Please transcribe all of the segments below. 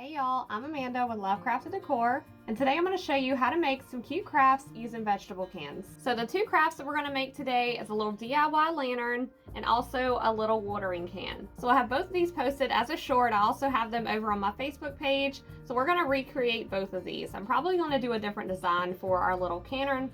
Hey y'all, I'm Amanda with Lovecrafted Decor, and today I'm going to show you how to make some cute crafts using vegetable cans. So the two crafts that we're going to make today is a little DIY lantern and also a little watering can. So I have both of these posted as a short. I also have them over on my Facebook page. So we're going to recreate both of these. I'm probably going to do a different design for our little So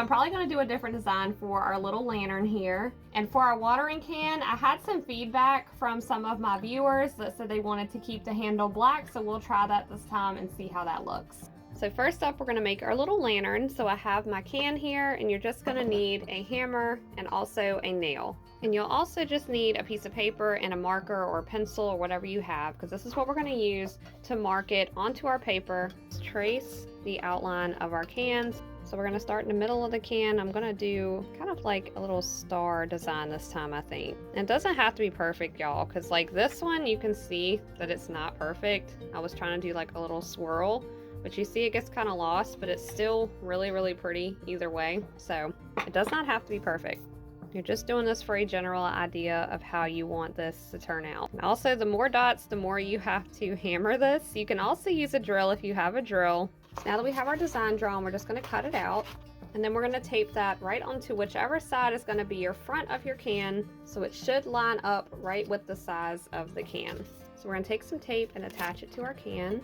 I'm probably going to do a different design for our little lantern here. And for our watering can, I had some feedback from some of my viewers that said they wanted to keep the handle black, so we'll try that this time and see how that looks. So first up, we're going to make our little lantern. So I have my can here, and you're just going to need a hammer and also a nail. And you'll also just need a piece of paper and a marker or a pencil or whatever you have, because this is what we're going to use to mark it onto our paper. Let's trace the outline of our cans. So we're going to start in the middle of the can. I'm going to do kind of like a little star design this time, I think. And it doesn't have to be perfect, y'all, because like this one, you can see that it's not perfect. I was trying to do like a little swirl, but you see it gets kind of lost, but it's still really, really pretty either way. So it does not have to be perfect. You're just doing this for a general idea of how you want this to turn out. And also, the more dots, the more you have to hammer this. You can also use a drill if you have a drill. Now that we have our design drawn, we're just going to cut it out, and then we're going to tape that right onto whichever side is going to be your front of your can, so it should line up right with the size of the can. So we're going to take some tape and attach it to our can.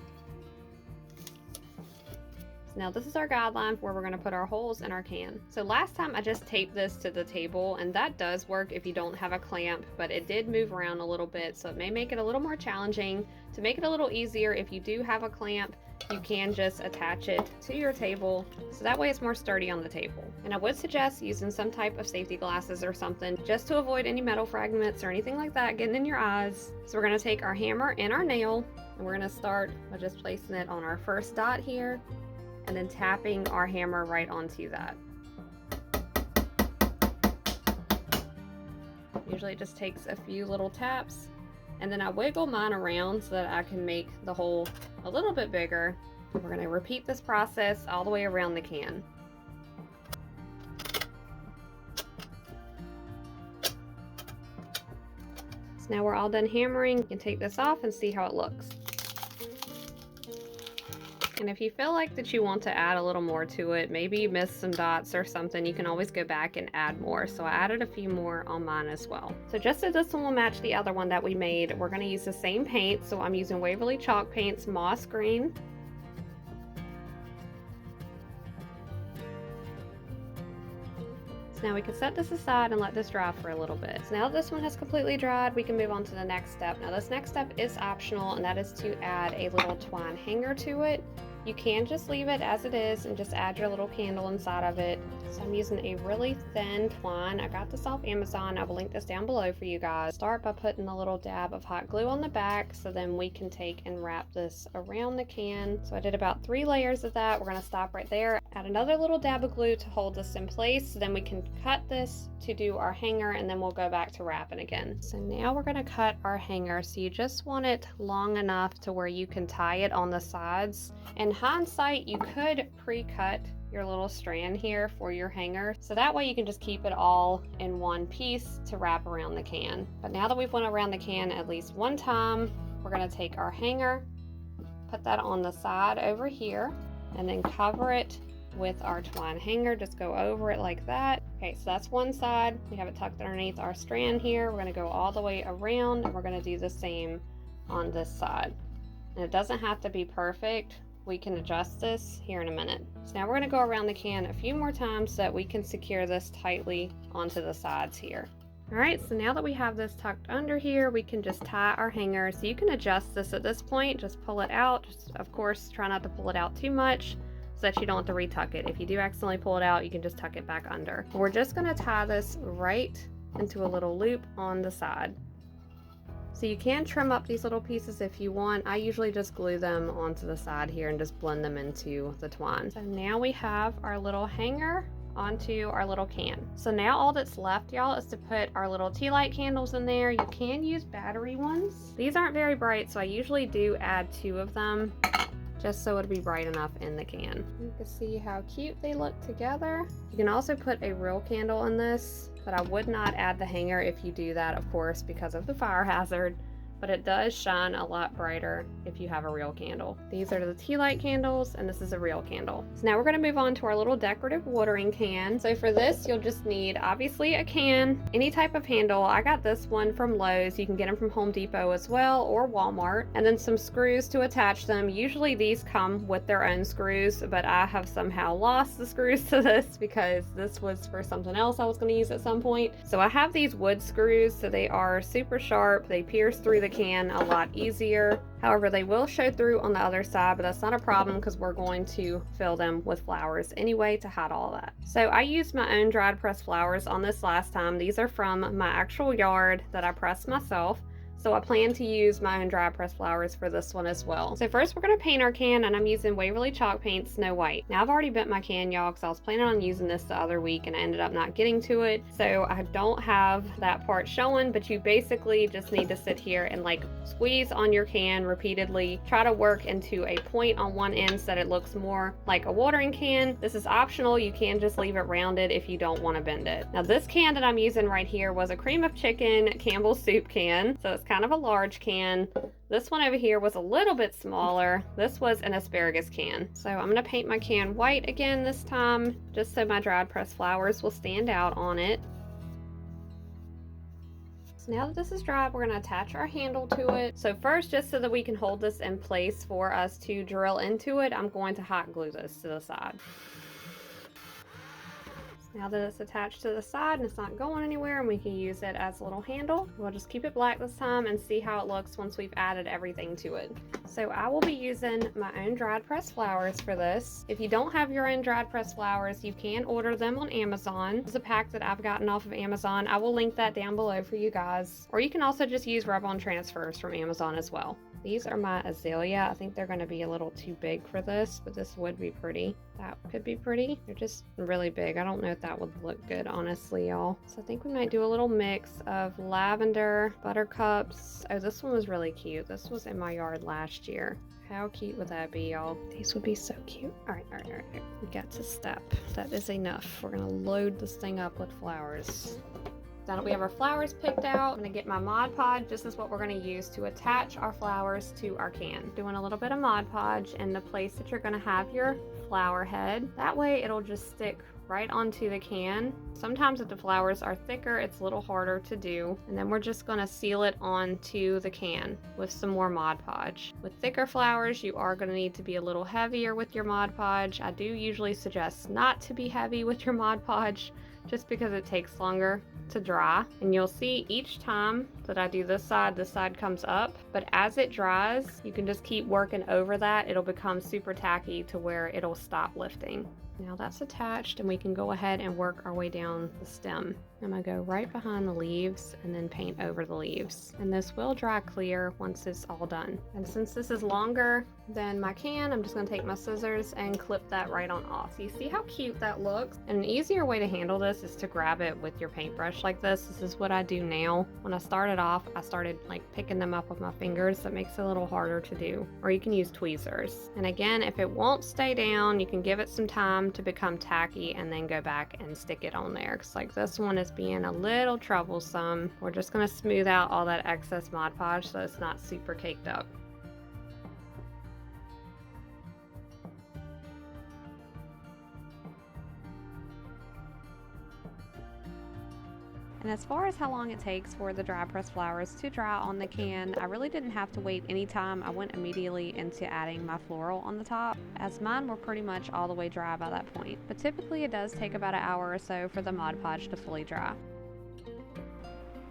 So now this is our guideline for where we're going to put our holes in our can. So last time I just taped this to the table, and that does work if you don't have a clamp, but it did move around a little bit, so it may make it a little more challenging. To make it a little easier, if you do have a clamp, you can just attach it to your table, so that way it's more sturdy on the table. And I would suggest using some type of safety glasses or something just to avoid any metal fragments or anything like that getting in your eyes. So we're going to take our hammer and our nail, and we're going to start by just placing it on our first dot here, and then tapping our hammer right onto that. Usually it just takes a few little taps, and then I wiggle mine around so that I can make the hole a little bit bigger. We're going to repeat this process all the way around the can. So now we're all done hammering. You can take this off and see how it looks. And if you feel like that you want to add a little more to it, maybe you missed some dots or something, you can always go back and add more. So I added a few more on mine as well. So just so this one will match the other one that we made, we're going to use the same paint. So I'm using Waverly Chalk Paints Moss Green. So now we can set this aside and let this dry for a little bit. So now that this one has completely dried, we can move on to the next step. Now this next step is optional, and that is to add a little twine hanger to it. You can just leave it as it is and just add your little candle inside of it. So I'm using a really thin twine. I got this off Amazon. I will link this down below for you guys. Start by putting a little dab of hot glue on the back, so then we can take and wrap this around the can. So I did about 3 layers of that. We're going to stop right there. Add another little dab of glue to hold this in place. So then we can cut this to do our hanger, and then we'll go back to wrapping again. So now we're going to cut our hanger. So you just want it long enough to where you can tie it on the sides. In hindsight, you could pre-cut your little strand here for your hanger, so that way you can just keep it all in one piece to wrap around the can. But now that we've went around the can at least one time, we're going to take our hanger, put that on the side over here, and then cover it with our twine hanger. Just go over it like that. Okay, so that's one side. We have it tucked underneath our strand here. We're going to go all the way around, and we're going to do the same on this side. And it doesn't have to be perfect. We can adjust this here in a minute. So now we're going to go around the can a few more times so that we can secure this tightly onto the sides here. Alright, so now that we have this tucked under here, we can just tie our hanger. So you can adjust this at this point, just pull it out. Just, of course, try not to pull it out too much so that you don't have to retuck it. If you do accidentally pull it out, you can just tuck it back under. We're just going to tie this right into a little loop on the side. So you can trim up these little pieces if you want. I usually just glue them onto the side here and just blend them into the twine. So now we have our little hanger onto our little can. So now all that's left, y'all, is to put our little tea light candles in there. You can use battery ones. These aren't very bright, so I usually do add 2 of them just so it'll be bright enough in the can. You can see how cute they look together. You can also put a real candle in this, but I would not add the hanger if you do that, of course, because of the fire hazard. but it does shine a lot brighter if you have a real candle. These are the tea light candles, and this is a real candle. So now we're going to move on to our little decorative watering can. So for this, you'll just need obviously a can, any type of handle. I got this one from Lowe's. You can get them from Home Depot as well, or Walmart, and then some screws to attach them. Usually these come with their own screws, but I have somehow lost the screws to this because this was for something else I was going to use at some point. So I have these wood screws, so they are super sharp. They pierce through the can a lot easier. However, they will show through on the other side, but that's not a problem because we're going to fill them with flowers anyway to hide all that. So I used my own dried pressed flowers on this last time. These are from my actual yard that I pressed myself. So I plan to use my own dry pressed flowers for this one as well. So first we're going to paint our can, and I'm using Waverly Chalk Paint Snow White. Now I've already bent my can, y'all, because I was planning on using this the other week and I ended up not getting to it. So I don't have that part showing, but you basically just need to sit here and like squeeze on your can repeatedly. Try to work into a point on one end so that it looks more like a watering can. This is optional. You can just leave it rounded if you don't want to bend it. Now this can that I'm using right here was a cream of chicken Campbell's soup can. So it's kind of a large can. This one over here was a little bit smaller. This was an asparagus can. So I'm going to paint my can white again this time, just so my dried pressed flowers will stand out on it. So now that this is dry, we're going to attach our handle to it. So first, just so that we can hold this in place for us to drill into it, I'm going to hot glue this to the side. Now that it's attached to the side and it's not going anywhere and we can use it as a little handle, we'll just keep it black this time and see how it looks once we've added everything to it. So I will be using my own dried pressed flowers for this. If you don't have your own dried pressed flowers, you can order them on Amazon. It's a pack that I've gotten off of Amazon. I will link that down below for you guys. Or you can also just use rub-on transfers from Amazon as well. These are my azalea. I think they're going to be a little too big for this, but this would be pretty. That could be pretty. They're just really big. I don't know if that would look good, honestly, y'all. So I think we might do a little mix of lavender, buttercups. Oh, this one was really cute. This was in my yard last year. How cute would that be, y'all? These would be so cute. All right. We got to step. That is enough. We're going to load this thing up with flowers. Now that we have our flowers picked out, I'm going to get my Mod Podge. This is what we're going to use to attach our flowers to our can. Doing a little bit of Mod Podge in the place that you're going to have your flower head. That way it'll just stick right onto the can. Sometimes if the flowers are thicker, it's a little harder to do. And then we're just going to seal it onto the can with some more Mod Podge. With thicker flowers, you are going to need to be a little heavier with your Mod Podge. I do usually suggest not to be heavy with your Mod Podge, just because it takes longer to dry. And you'll see each time that I do this side comes up, but as it dries, you can just keep working over that. It'll become super tacky to where it'll stop lifting. Now that's attached, and we can go ahead and work our way down the stem. I'm gonna go right behind the leaves and then paint over the leaves. And this will dry clear once it's all done. And since this is longer than my can, I'm just gonna take my scissors and clip that right on off. So you see how cute that looks? And an easier way to handle this is to grab it with your paintbrush like this. This is what I do now. When I started off, I started like picking them up with my fingers. That makes it a little harder to do. Or you can use tweezers. And again, if it won't stay down, you can give it some time to become tacky and then go back and stick it on there. Because like this one is being a little troublesome. We're just going to smooth out all that excess Mod Podge so it's not super caked up. And as far as how long it takes for the dry pressed flowers to dry on the can, I really didn't have to wait any time. I went immediately into adding my floral on the top, as mine were pretty much all the way dry by that point. But typically it does take about an hour or so for the Mod Podge to fully dry.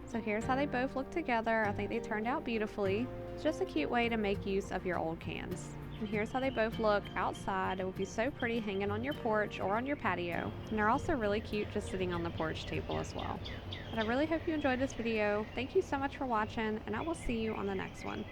So here's how they both look together. I think they turned out beautifully. It's just a cute way to make use of your old cans. And here's how they both look outside. It will be so pretty hanging on your porch or on your patio. And they're also really cute just sitting on the porch table as well. But I really hope you enjoyed this video. Thank you so much for watching, and I will see you on the next one.